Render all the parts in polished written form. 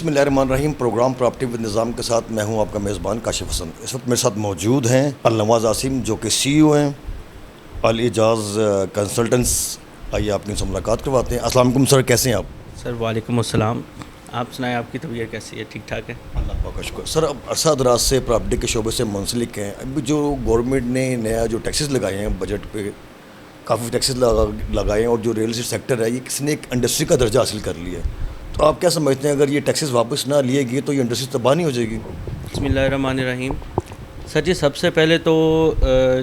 बिस्मिल्लाहिर्रहमानिर्रहीम। Programme property with निज़ाम के साथ मैं हूं आपका मेज़बान काशिफ हसन। इस वक्त मेरे साथ मौजूद हैं अलनवाज़ आसिम जो कि CEO हैं अल एजाज़ कंसल्टेंट्स। आइए आपकी उनसे मुलाकात करवाते हैं। अस्सलाम वालेकुम सर, कैसे हैं आप? सर वालेकुम अस्सलाम। आप सुनाएं, आपकी तबीयत कैसी है? ठीक ठाक है? अल्लाह पाक का शुक्र। सर अब अरसा दराज से प्रॉपर्टी के शोबे से मुंसलिक हैं। अभी जो गवर्नमेंट ने नया जो टैक्सेस लगाए हैं बजट पे, काफ़ी टैक्सेस लगाए हैं और जो रियल इस्टेट सेक्टर है ये किसी ने एक इंडस्ट्री का दर्जा हासिल कर लिया है। तो आप क्या समझते हैं अगर ये टैक्सेस वापस ना लिए गए तो ये इंडस्ट्री तबाह नहीं हो जाएगी? बिस्मिल्लाहिर्रहमानिर्रहीम। सर जी, सबसे पहले तो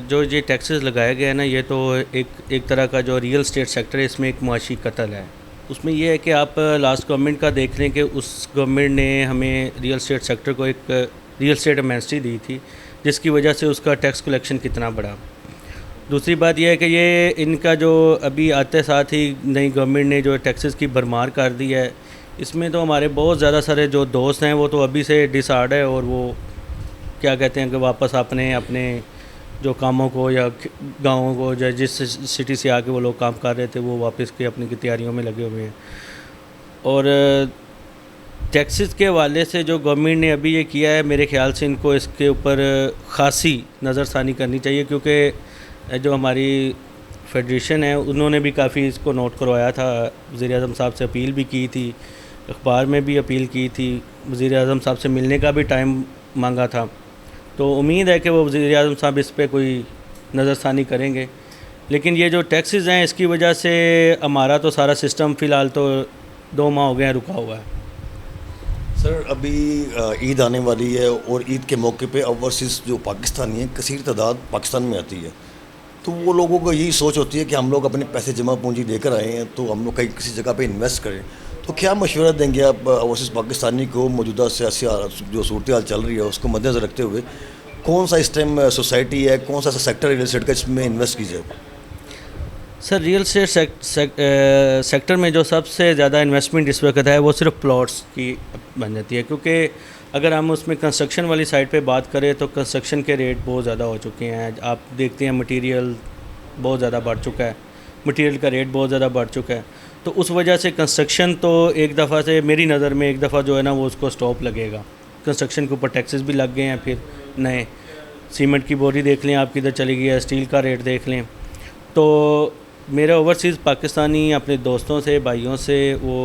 जो ये टैक्सेस लगाया गया है ना, ये तो एक तरह का जो रियल स्टेट सेक्टर है इसमें एक मुआशी कत्ल है। उसमें ये है कि आप लास्ट गवर्नमेंट का देख लें कि उस गवर्नमेंट ने हमें रियल स्टेट सेक्टर को एक रियल स्टेट एमनेस्टी दी थी, जिसकी वजह से उसका टैक्स कलेक्शन कितना बढ़ा। दूसरी बात यह है कि ये इनका जो अभी आते साथ ही नई गवर्नमेंट ने जो टैक्सेस की भरमार कर दी है, इसमें तो हमारे बहुत ज़्यादा सारे जो दोस्त हैं वो तो अभी से डिसहार्ड है और वो क्या कहते हैं कि वापस अपने अपने जो कामों को या गाँवों को या जिस सिटी से आके वो लोग काम कर रहे थे वो वापस के अपनी की तैयारियों में लगे हुए हैं। और टैक्सेस के हवाले से जो गवर्नमेंट ने अभी ये किया है, मेरे ख्याल से इनको इसके ऊपर ख़ासी नज़रसानी करनी चाहिए, क्योंकि जो हमारी फेडरेशन है उन्होंने भी काफ़ी इसको नोट करवाया था। वज़ीर-ए-आज़म साहब से अपील भी की थी, अखबार में भी अपील की थी, वज़ीर-ए-आज़म साहब से मिलने का भी टाइम मांगा था। तो उम्मीद है कि वो वज़ीर-ए-आज़म साहब इस पे कोई नज़रसानी करेंगे। लेकिन ये जो टैक्सेस हैं इसकी वजह से हमारा तो सारा सिस्टम फ़िलहाल तो 2 माह हो गए हैं रुका हुआ है। सर अभी ईद आने वाली है और ईद के मौके पे ओवरसीज़ जो पाकिस्तानी हैं कसीर तादाद पाकिस्तान में आती है, तो वो लोगों को यही सोच होती है कि हम लोग अपने पैसे जमा पूंजी देकर आए हैं तो हम लोग कहीं किसी जगह पे इन्वेस्ट करें। तो क्या मशवरा देंगे आप ओवरसीज़ पाकिस्तानी को मौजूदा सियासी जो सूरत हाल चल रही है उसको मद्देनज़र रखते हुए, कौन सा इस टाइम सोसाइटी है, कौन सा सेक्टर रियल एस्टेट का इसमें इन्वेस्ट कीजिए? सर रियल एस्टेट सेक्टर में जो सबसे ज़्यादा इन्वेस्टमेंट इस वक्त है वो सिर्फ प्लॉट्स की बन जाती है, क्योंकि अगर हम उसमें कंस्ट्रक्शन वाली साइड पे बात करें तो कंस्ट्रक्शन के रेट बहुत ज़्यादा हो चुके हैं। आप देखते हैं मटेरियल बहुत ज़्यादा बढ़ चुका है, मटेरियल का रेट बहुत ज़्यादा बढ़ चुका है। तो उस वजह से कंस्ट्रक्शन तो एक दफ़ा से मेरी नज़र में एक दफ़ा जो है ना वो उसको स्टॉप लगेगा। कंस्ट्रक्शन के ऊपर टैक्सेस भी लग गए हैं। फिर नए सीमेंट की बोरी देख लें आप किधर चली गई है, स्टील का रेट देख लें। तो मेरे ओवरसीज़ पाकिस्तानी अपने दोस्तों से, भाइयों से वो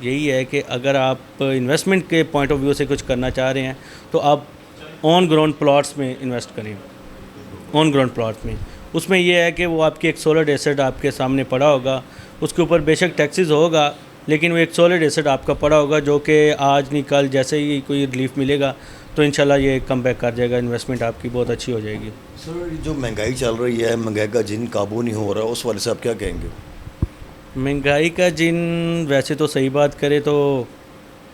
यही है कि अगर आप इन्वेस्टमेंट के पॉइंट ऑफ व्यू से कुछ करना चाह रहे हैं तो आप ऑन ग्राउंड प्लॉट्स में इन्वेस्ट करें। ऑन ग्राउंड प्लॉट्स में उसमें यह है कि वो आपकी एक सॉलिड एसेट आपके सामने पड़ा होगा, उसके ऊपर बेशक टैक्सेस होगा लेकिन वो एक सॉलिड एसेट आपका पड़ा होगा जो कि आज नहीं कल जैसे ही कोई रिलीफ मिलेगा तो इंशाल्लाह ये कम बैक कर जाएगा, इन्वेस्टमेंट आपकी बहुत अच्छी हो जाएगी। सर जो महंगाई चल रही है, महंगाई का जिन काबू नहीं हो रहा, उस वाले से आप क्या कहेंगे? महंगाई का जिन वैसे तो सही बात करें तो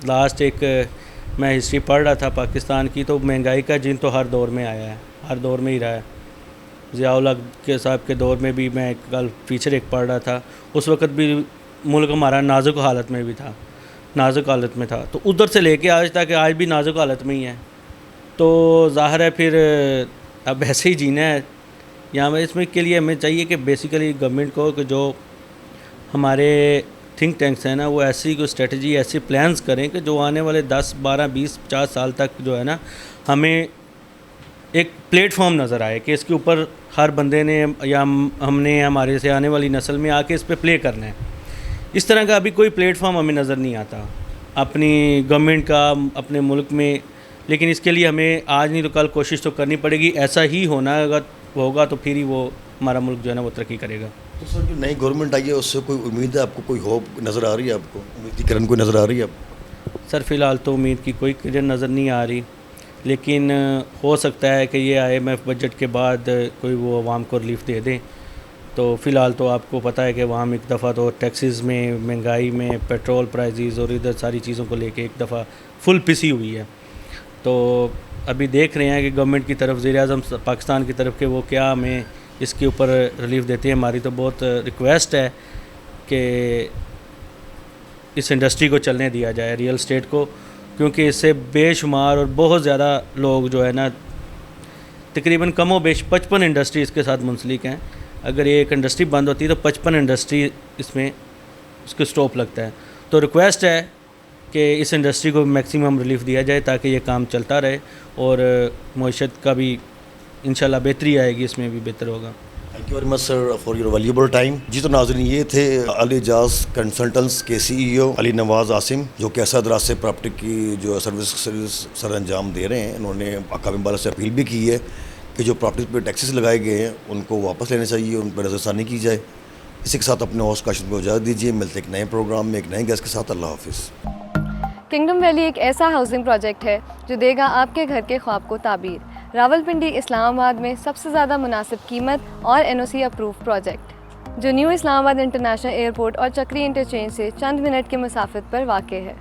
लास्ट एक मैं हिस्ट्री पढ़ रहा था पाकिस्तान की, तो महंगाई का जिन तो हर दौर में आया है, हर दौर में ही रहा है। ज़िया-उल हक के साहब के दौर में भी मैं कल फीचर एक पढ़ रहा था, उस वक़्त भी मुल्क हमारा नाजुक हालत में भी था, नाजुक हालत में था। तो उधर से लेके आज तक आज भी नाजुक हालत में ही है। तो ज़ाहिर है फिर अब ऐसे ही जीना है यहाँ में। इसमें के लिए हमें चाहिए कि बेसिकली गवर्नमेंट को कि जो हमारे थिंक टैंक्स हैं ना वो ऐसी कोई स्ट्रेटजी, ऐसी प्लान्स करें कि जो आने वाले 10, 12, 20, 50 साल तक जो है ना हमें एक प्लेटफॉर्म नज़र आए कि इसके ऊपर हर बंदे ने या हमने हमारे से आने वाली नस्ल में आके इस पर प्ले करना है। इस तरह का अभी कोई प्लेटफॉर्म हमें नज़र नहीं आता अपनी गवर्नमेंट का अपने मुल्क में। लेकिन इसके लिए हमें आज नहीं तो कल कोशिश तो करनी पड़ेगी। ऐसा ही होना अगर होगा तो फिर ही वो हमारा मुल्क जो है ना वो तरक्की करेगा। तो सर जो नई गवर्नमेंट आई है उससे कोई उम्मीद है आपको, कोई होप नज़र आ रही है आपको, उम्मीद की किरण कोई नज़र आ रही है आपको? सर फ़िलहाल तो उम्मीद की कोई किरण नज़र नहीं आ रही, लेकिन हो सकता है कि ये IMF बजट के बाद कोई वो आवाम को रिलीफ दे दें। तो फ़िलहाल तो आपको पता है कि वहाँ एक दफ़ा तो टैक्सेस में, महंगाई में, पेट्रोल प्राइजेज़ और इधर सारी चीज़ों को लेके एक दफ़ा फुल पिसी हुई है। तो अभी देख रहे हैं कि गवर्नमेंट की तरफ, वज़ीर-ए-आज़म पाकिस्तान की तरफ के वो क्या हमें इसके ऊपर रिलीफ देती है। हमारी तो बहुत रिक्वेस्ट है कि इस इंडस्ट्री को चलने दिया जाए, रियल एस्टेट को, क्योंकि इससे बेशुमार और बहुत ज़्यादा लोग जो है ना तकरीबन कमो बेश 55 इंडस्ट्री इसके साथ मुंसलिक हैं। अगर ये एक इंडस्ट्री बंद होती है तो 55 इंडस्ट्री इसमें उसको स्टॉप लगता है। तो रिक्वेस्ट है कि इस इंडस्ट्री को मैक्सिमम रिलीफ दिया जाए ताकि ये काम चलता रहे और मईशत का भी इंशाल्लाह बेहतरी आएगी, इसमें भी बेहतर होगा। Thank you very much sir for your valuable time. जी तो नाज़रीन, ये थे अली एजाज कंसल्टेंट्स के CEO अली नवाज़ आसिम, जो कि असद राज से प्रॉपर्टी की जो सर्विस सर अंजाम दे रहे हैं। इन्होंने अकामी बाला से अपील भी की है कि जो प्रॉपर्टी पर टैक्सेस लगाए गए हैं उनको वापस लेने चाहिए, उन पर नज़रसानी की जाए। इसी के साथ अपने होस्ट काशिम को इजाज़त दीजिए। मिलते एक नए प्रोग्राम में एक नए गेस्ट के साथ। अल्लाह हाफिज़। किंगडम वैली एक ऐसा हाउसिंग प्रोजेक्ट है जो देगा आपके घर के ख्वाब को ताबीर। रावलपिंडी इस्लामाबाद में सबसे ज़्यादा मुनासिब कीमत और NOC अप्रूव प्रोजेक्ट, जो न्यू इस्लामाबाद इंटरनेशनल एयरपोर्ट और चक्री इंटरचेंज से चंद मिनट के मुसाफिर पर वाक़ है।